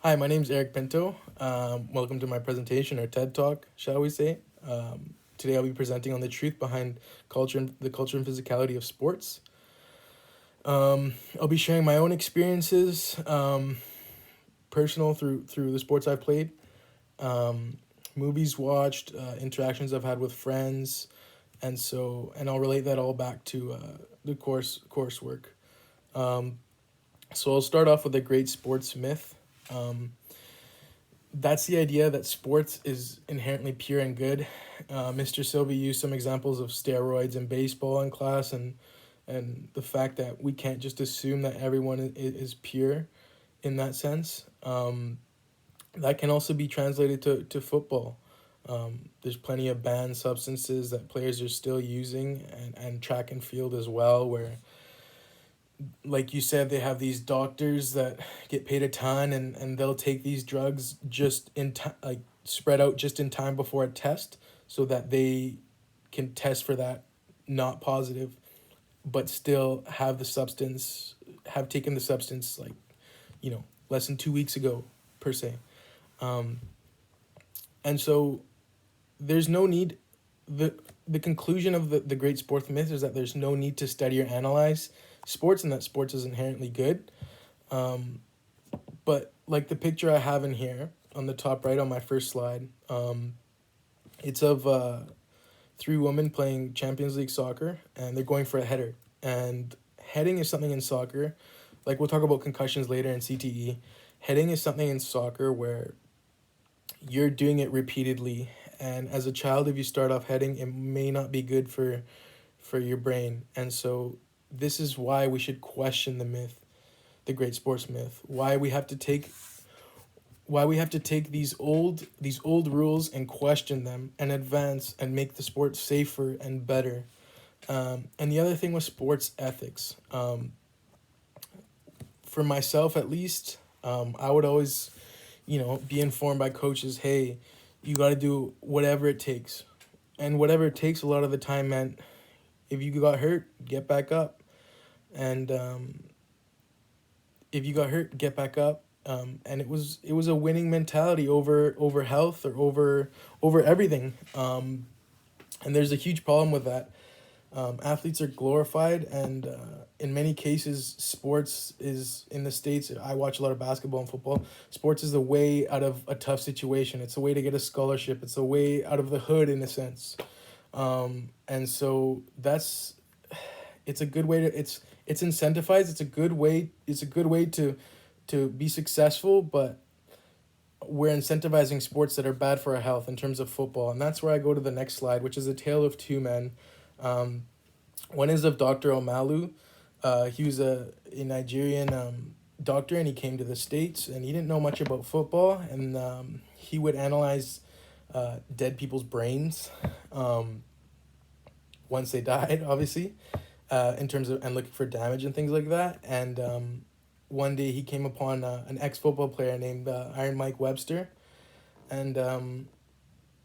Hi, my name's Eric Pinto. Welcome to my presentation, or TED Talk, shall we say. Today I'll be presenting on the truth behind the culture and physicality of sports. I'll be sharing my own experiences, personal through the sports I've played, um, movies watched, interactions I've had with friends, and I'll relate that all back to the coursework. Um, so I'll start off with a great sports myth. Um, that's the idea that sports is inherently pure and good. Mr. Sylvie used some examples of steroids in baseball in class, and the fact that we can't just assume that everyone is pure in that sense. That can also be translated to football. There's plenty of banned substances that players are still using, and track and field as well, where, like you said, they have these doctors that get paid a ton, and they'll take these drugs just in time, like spread out just in time before a test, so that they can test for that not positive, but still have taken the substance, like, less than 2 weeks ago, per se. Um, and so there's no need, the the conclusion of the great sports myth is that there's no need to study or analyze sports, and that sports is inherently good. Um, but like the picture I have in here on the top right on my first slide, it's of three women playing Champions League soccer, and they're going for a header. And heading is something in soccer, like we'll talk about concussions later in CTE. Heading is something in soccer where you're doing it repeatedly, and as a child, if you start off heading, it may not be good for your brain. And so this is why we should question the myth, the great sports myth. Why we have to take these old rules and question them and advance and make the sport safer and better. And the other thing was sports ethics. For myself, at least, I would always, be informed by coaches. Hey, you got to do whatever it takes, and whatever it takes a lot of the time meant, if you got hurt, get back up, and if you got hurt, get back up. And it was a winning mentality over health, or over everything. And there's a huge problem with that. Athletes are glorified, and in many cases, sports is, in the States. I watch a lot of basketball and football. Sports is a way out of a tough situation. It's a way to get a scholarship. It's a way out of the hood, in a sense. And so it's a good way to it's incentivized. It's a good way to be successful, but we're incentivizing sports that are bad for our health in terms of football. And that's where I go to the next slide, which is a tale of two men. um, One is of Dr. Omalu. He was a Nigerian doctor, and he came to the States, and he didn't know much about football, and he would analyze dead people's brains, um, once they died, obviously, in terms of, and looking for damage and things like that. And one day he came upon an ex-football player named Iron Mike Webster, and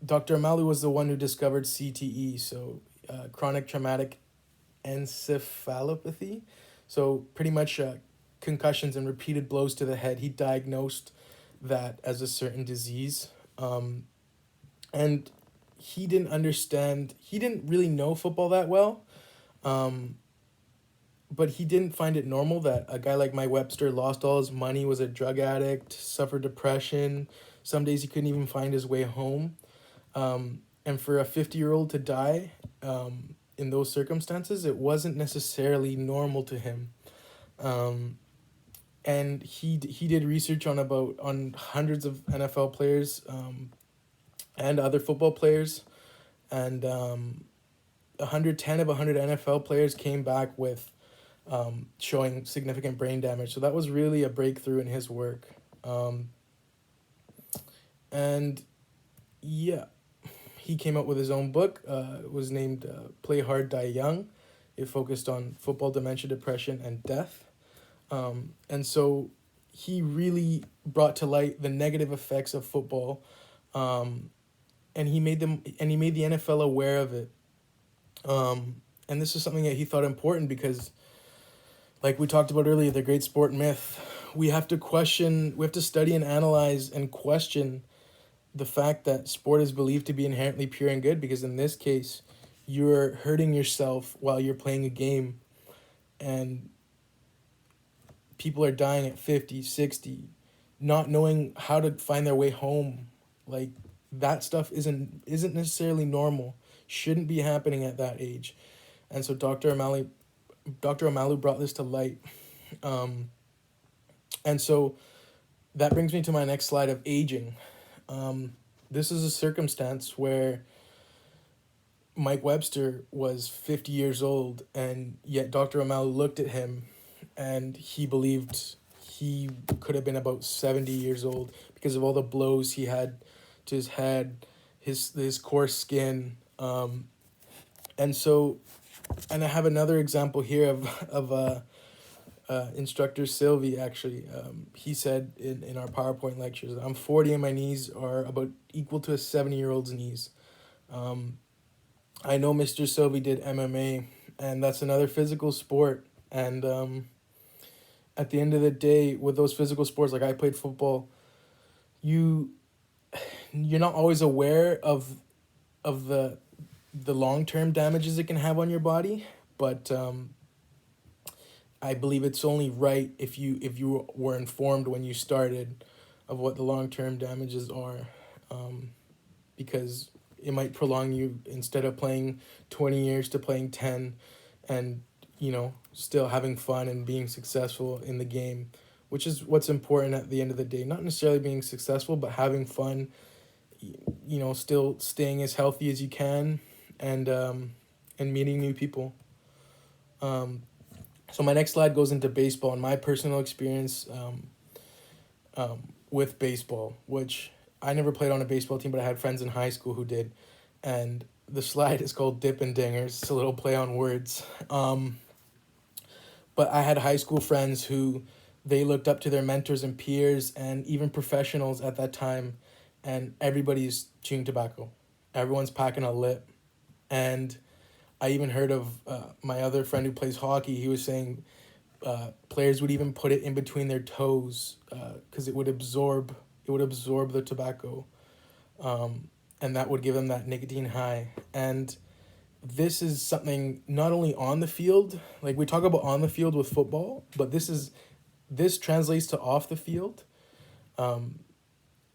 Dr. Omalu was the one who discovered CTE, so chronic traumatic encephalopathy. So pretty much concussions and repeated blows to the head. He diagnosed that as a certain disease. And he didn't understand, he didn't really know football that well. Um, but he didn't find it normal that a guy like Mike Webster lost all his money, was a drug addict, suffered depression. Some days he couldn't even find his way home. And for a 50-year-old to die in those circumstances, it wasn't necessarily normal to him. Um, and he did research on hundreds of NFL players, and other football players, and 110 of 100 NFL players came back with showing significant brain damage. So that was really a breakthrough in his work. And yeah, he came out with his own book. It was named Play Hard, Die Young. It focused on football dementia, depression, and death. And so he really brought to light the negative effects of football, um, and he made the NFL aware of it. And this is something that he thought important because, like we talked about earlier, the great sport myth. we have to question, we have to study and analyze and question the fact that sport is believed to be inherently pure and good, because in this case you're hurting yourself while you're playing a game, and people are dying at 50, 60, not knowing how to find their way home. Like, that stuff isn't necessarily normal, shouldn't be happening at that age. And so Dr. Amalu brought this to light. And so that brings me to my next slide of aging. This is a circumstance where Mike Webster was 50 years old, and yet Dr. Amalu looked at him and he believed he could have been about 70 years old because of all the blows he had to his head, his coarse skin. And so, and I have another example here of instructor Sylvie, actually. He said in our PowerPoint lectures, I'm 40 and my knees are about equal to a 70-year-old's knees. I know Mr. Sylvie did MMA, and that's another physical sport. And at the end of the day, with those physical sports, like I played football, you're not always aware of the long-term damages it can have on your body, but I believe it's only right if you were informed when you started of what the long-term damages are, because it might prolong you, instead of playing 20 years to playing 10, and still having fun and being successful in the game, which is what's important at the end of the day. Not necessarily being successful, but having fun, still staying as healthy as you can, and meeting new people. So my next slide goes into baseball and my personal experience with baseball, which I never played on a baseball team, but I had friends in high school who did. And the slide is called Dip and Dingers. It's a little play on words. But I had high school friends who they looked up to their mentors and peers and even professionals at that time, and everybody's chewing tobacco. Everyone's packing a lip. And I even heard of my other friend who plays hockey. He was saying players would even put it in between their toes because it would absorb the tobacco, and that would give them that nicotine high. And this is something not only on the field, like we talk about on the field with football, but this translates to off the field.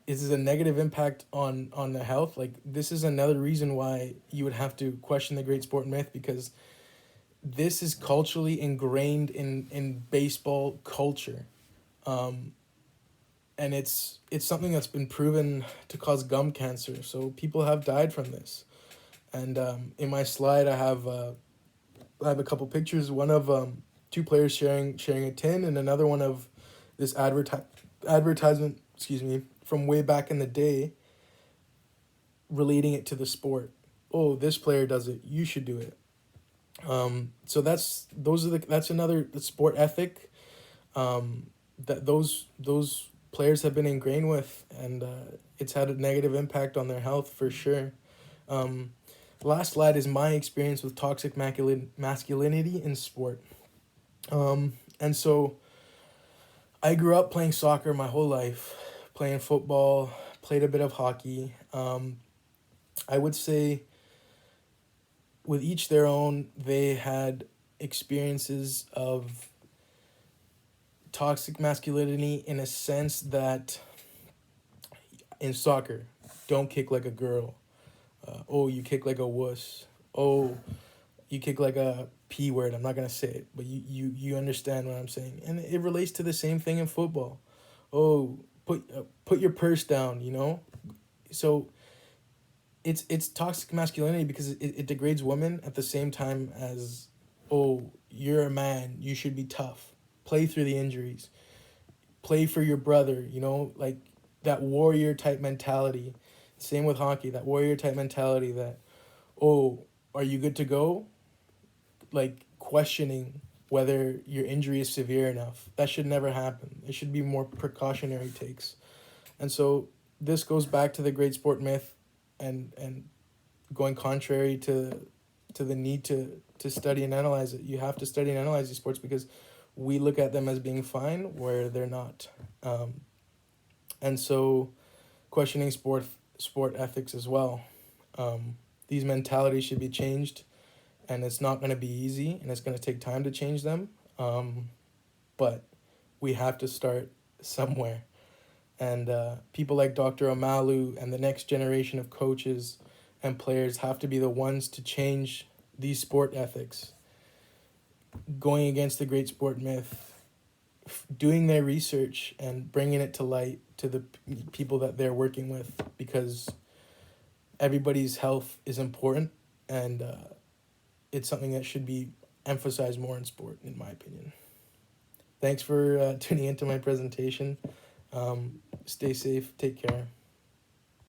This is a negative impact on the health. Like, this is another reason why you would have to question the great sport myth, because this is culturally ingrained in baseball culture. And it's something that's been proven to cause gum cancer. So people have died from this. And in my slide, I have a couple pictures. One of two players sharing a tin, and another one of this advertisement, from way back in the day, relating it to the sport. Oh, this player does it, you should do it. So that's another sport ethic that those players have been ingrained with, and it's had a negative impact on their health for sure. Last slide is my experience with toxic masculinity in sport. And so I grew up playing soccer my whole life, playing football, played a bit of hockey. I would say with each their own, they had experiences of toxic masculinity in a sense that in soccer, don't kick like a girl. Oh, you kick like a wuss. Oh, you kick like a P word. I'm not going to say it, but you understand what I'm saying. And it relates to the same thing in football. Oh, put your purse down, So it's toxic masculinity because it degrades women at the same time as, oh, you're a man, you should be tough. Play through the injuries. Play for your brother, like that warrior type mentality. Same with hockey, that warrior type mentality that, oh, are you good to go? Like questioning whether your injury is severe enough. That should never happen. It should be more precautionary takes. And so this goes back to the great sport myth and going contrary to the need to study and analyze it. You have to study and analyze these sports because we look at them as being fine where they're not. And so questioning sport ethics as well. These mentalities should be changed, and it's not going to be easy, and it's going to take time to change them. But we have to start somewhere. And people like Dr. Amalu and the next generation of coaches and players have to be the ones to change these sport ethics, going against the great sport myth, doing their research and bringing it to light to the people that they're working with, because everybody's health is important, and it's something that should be emphasized more in sport, in my opinion. Thanks for tuning into my presentation. Stay safe. Take care.